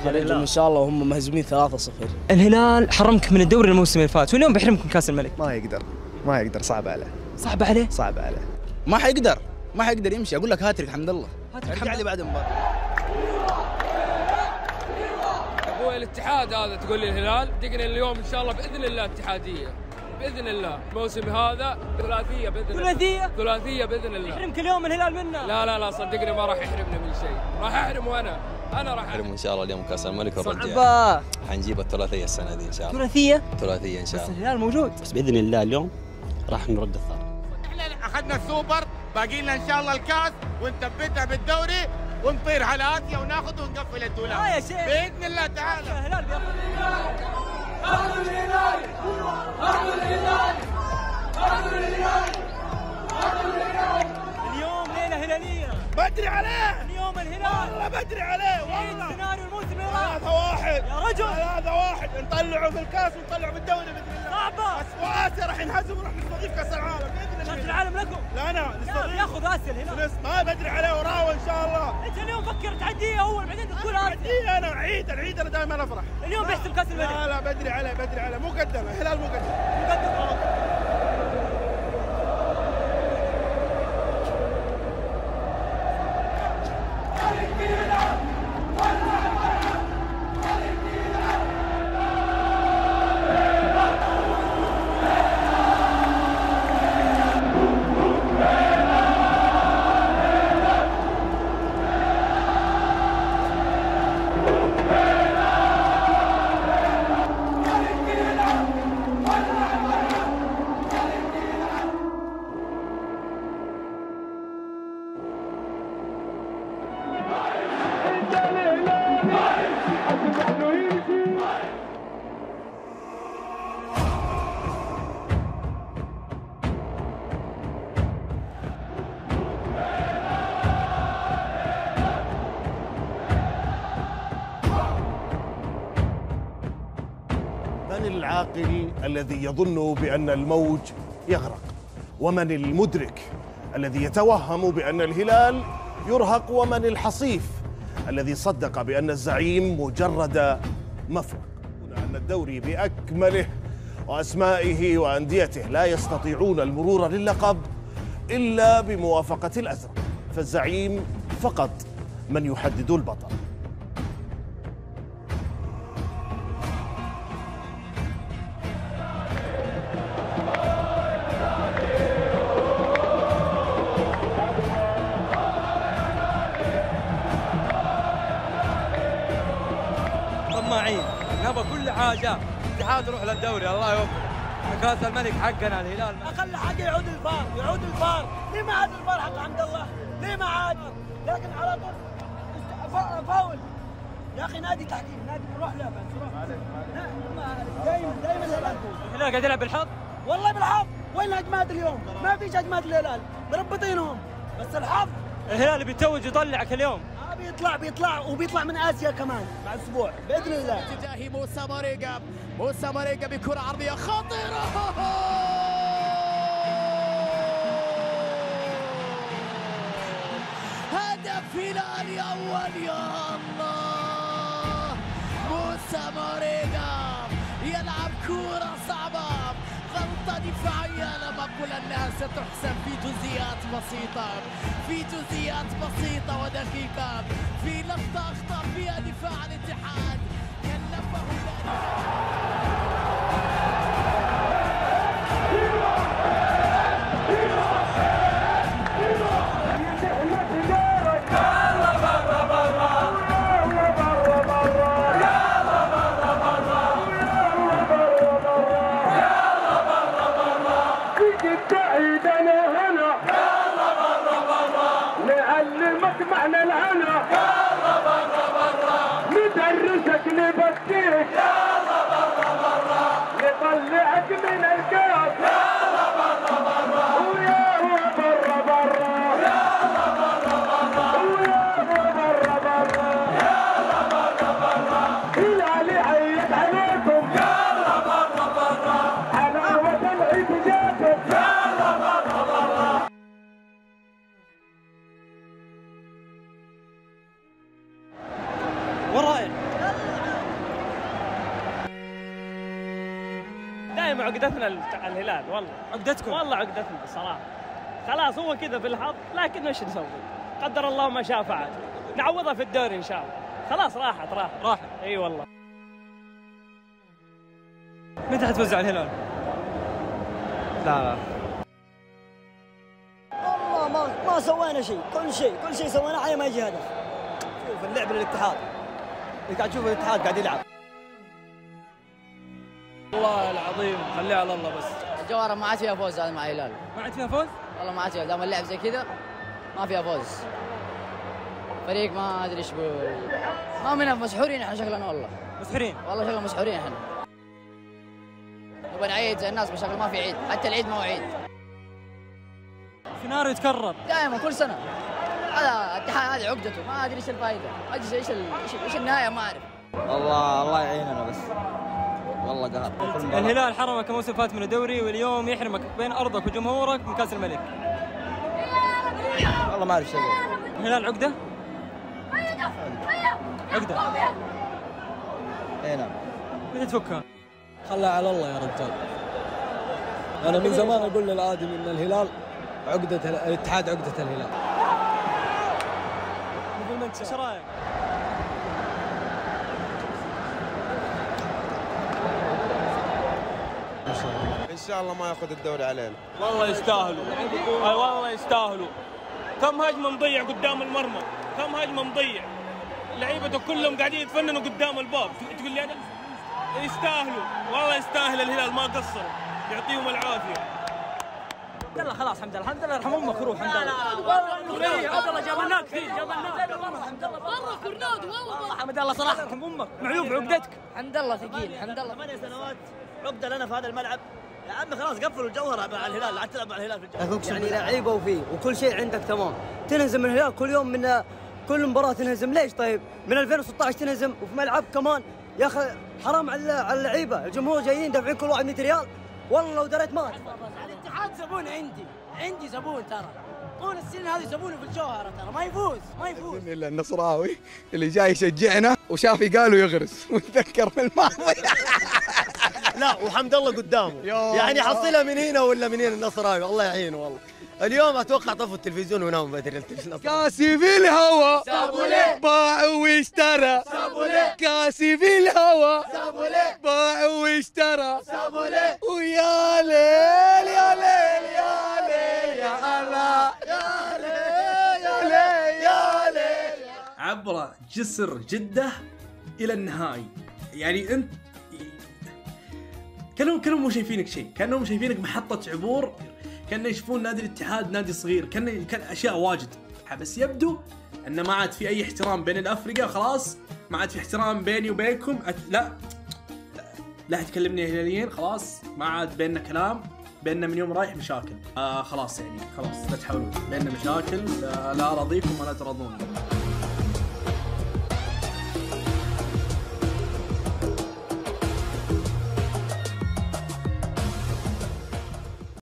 نخرجهم ان شاء الله وهم مهزومين 3-0. الهلال حرمك من الدوري الموسم اللي فات واليوم بيحرمكم كاس الملك. ما يقدر صعب عليه. صعب عليه؟ صعب عليه. ما حيقدر يمشي. اقول لك هاتريك حمد الله. ارجع لي بعد المباراه. هو الاتحاد هذا تقول لي الهلال دقنا اليوم ان شاء الله باذن الله اتحاديه باذن الله الموسم هذا ثلاثيه باذن الله. ثلاثيه باذن الله. يحرمك اليوم الهلال منا. لا صدقني ما راح يحرمنا من شيء. راح احرمه انا راح احرمه ان شاء الله اليوم كاس الملك والرجال. صعبة. حنجيب الثلاثيه السنه دي ان شاء الله. ثلاثيه ان شاء الله. بس الهلال موجود. بس باذن الله اليوم راح نرد الثار. احنا اخذنا السوبر باقي لنا ان شاء الله الكاس ونثبتها بالدوري ونطير على اسيا وناخذ ونقفل الدولاب. يا شيخ باذن الله تعالى. الهلال اليوم ليله هلاليه. بدري عليه اليوم الهلال. والله بدري عليه والله. سيناريو الموسم اللي راح. 3-1 يا رجل. 3-1 نطلعه في الكاس ونطلعه في الدوري باذن الله. صعبة. بس واسيا راح ينهزم وراح نستضيف كاس العالم باذن الله. كاس العالم لكم. لا انا نستضيف. ياخذ اسيا الهلال. ما بدري عليه وراوه ان شاء الله. انت اليوم فكر تعديه اول بعدين تقول اسيا. تعديه انا العيد انا دائما افرح. اليوم بيحسب كاس الملك. لا بدري عليه مو قدنا الهلال مو قدنا. من العاقل الذي يظن بأن الموج يغرق؟ ومن المدرك الذي يتوهم بأن الهلال يرهق؟ ومن الحصيف الذي صدق بأن الزعيم مجرد مفرق؟ أن الدوري بأكمله وأسمائه وأنديته لا يستطيعون المرور للقب إلا بموافقة الأزرق، فالزعيم فقط من يحدد البطل. طماعين نبى كل حاجه. الاتحاد يروح للدوري الله يوفقه. كاس الملك حقنا الهلال. اقل حاجه يعود الفار. ليه ما عاد الفار حق حمد الله؟ ليه ما عاد؟ لكن على طول فاول. يا اخي نادي تحكيم نادي روح له بس روح. دائما الهلال قاعد يلعب بالحظ. والله بالحظ. وين الاجماد اليوم؟ ما فيش اجماد الهلال مربطينهم بس الحظ. الهلال بيتوج يطلعك اليوم. بيطلع من اسيا كمان مع اسبوع باذن الله. اتجاه موسى ماريجا بكره عرضيه خطيره. هدف هلالي اول يا الله. موسى ماريجا يلعب كره صعبه، غلطه دفاعيه لم اقل انها ستحسب في جزئيات بسيطه ودقيقه. في لقطه اخطا فيها دفاع الاتحاد كلفه معنى الهنا يلا برا ندرسك نبكيك يلا برا نطلعك من الكاس يلا برا ويا برا يلا برا ويا برا هلالي عيد عليكم يلا برا حلاوة العيد جاكم يلا برا. ورايح دائما عقدتنا الهلال والله. عقدتكم؟ والله عقدتنا الصراحه. خلاص هو كذا بالحظ، لكن وش نسوي؟ قدر الله ما شاء فعل. نعوضها في الدوري ان شاء الله. خلاص راحت. اي والله. متى حتوزع الهلال؟ لا والله ما سوينا شيء، كل شيء سويناه على ما يجي هدف. شوف اللعب للاتحاد، اللي قاعد تشوف الاتحاد قاعد يلعب. والله العظيم خليه على الله بس. الجوهرة ما عاد فيها فوز هذا مع الهلال. ما عاد فيها فوز؟ والله ما عاد فيها، دام اللعب زي كذا ما فيها فوز. فريق ما ادري ايش ما منها، مسحورين احنا شكلنا والله. مسحورين؟ والله شكلنا مسحورين احنا. نبغى نعيد زي الناس بشكل ما في عيد، حتى العيد ما هو عيد. سيناريو يتكرر دائما كل سنة. هذا الاتحاد هذه عقدته، ما ادري ايش الفائدة، ما ادري ايش النهاية، ما اعرف. الله يعيننا بس. والله قهر. الهلال حرمك الموسم فات من الدوري، واليوم يحرمك بين ارضك وجمهورك من كاس الملك. والله ما اعرف شيء. الهلال عقده؟ عقده. اي نعم. متى تفكها؟ خلها على الله يا رجال. انا من زمان اقول للعادل ان الهلال الاتحاد عقده الهلال. ايش رايك؟ ان شاء الله ما ياخذ الدوري علينا. والله يستاهلوا، والله يستاهلوا. كم هجمه مضيع قدام المرمى، كم هجمه مضيع. لعيبته كلهم قاعدين يتفننوا قدام الباب، تقول لي انا يستاهلوا، والله يستاهل الهلال، ما قصروا، يعطيهم العافيه. الحمد لله خلاص، الحمد لله يرحم امك روح. الحمد لله والله عبد الله جابلناك كثير، جابلناك الحمد لله برا كورنادو والله. الحمد لله صراحه يرحم امك، معيوب عقدتك. الحمد لله ثقيل، الحمد لله. 8 سنوات عقده لنا في هذا الملعب. يا عمي خلاص قفلوا الجوهره مع الهلال، لا تلعب مع الهلال في الجوهره. يعني لعيبه وفيه وكل شيء عندك تمام. تنهزم من الهلال كل يوم، من كل مباراه تنهزم. ليش طيب؟ من 2016 تنهزم وفي ملعب كمان. يا اخي حرام على اللعيبه، الجمهور جايين دافعين كل واحد 100 ريال. والله لو دريت ما الاتحاد زبون عندي زبون ترى. طول السنين هذه زبونه في الجوهره ترى، ما يفوز. الا النصراوي اللي جاي يشجعنا وشاف قالوا يغرس وتذكر في الماضي. لا وحمد الله قدامه، يعني حصلها من هنا ولا من هنا النصراوي، الله يعينه والله. اليوم اتوقع طفوا التلفزيون وناموا بدري. كاسي في الهوى باع واشترى، كاسي في الهوى باع واشترى، ويا ليل يا ليل يا ليل يا الله يا ليل يا ليل يا ليل. عبر جسر جدة إلى النهائي. يعني أنت كانوا مو شايفينك شيء، كانوا شايفينك محطة عبور، كانوا يشوفون نادي الاتحاد نادي صغير، كان أشياء واجد. بس يبدو أن ما عاد في أي احترام بين الأفرقة، خلاص ما عاد في احترام بيني وبينكم. لا تكلمني يا هلاليين، خلاص ما عاد بيننا كلام، بيننا من يوم رايح مشاكل. خلاص يعني خلاص لا تحاولون، بيننا مشاكل، لا أراضيكم ولا تراضون.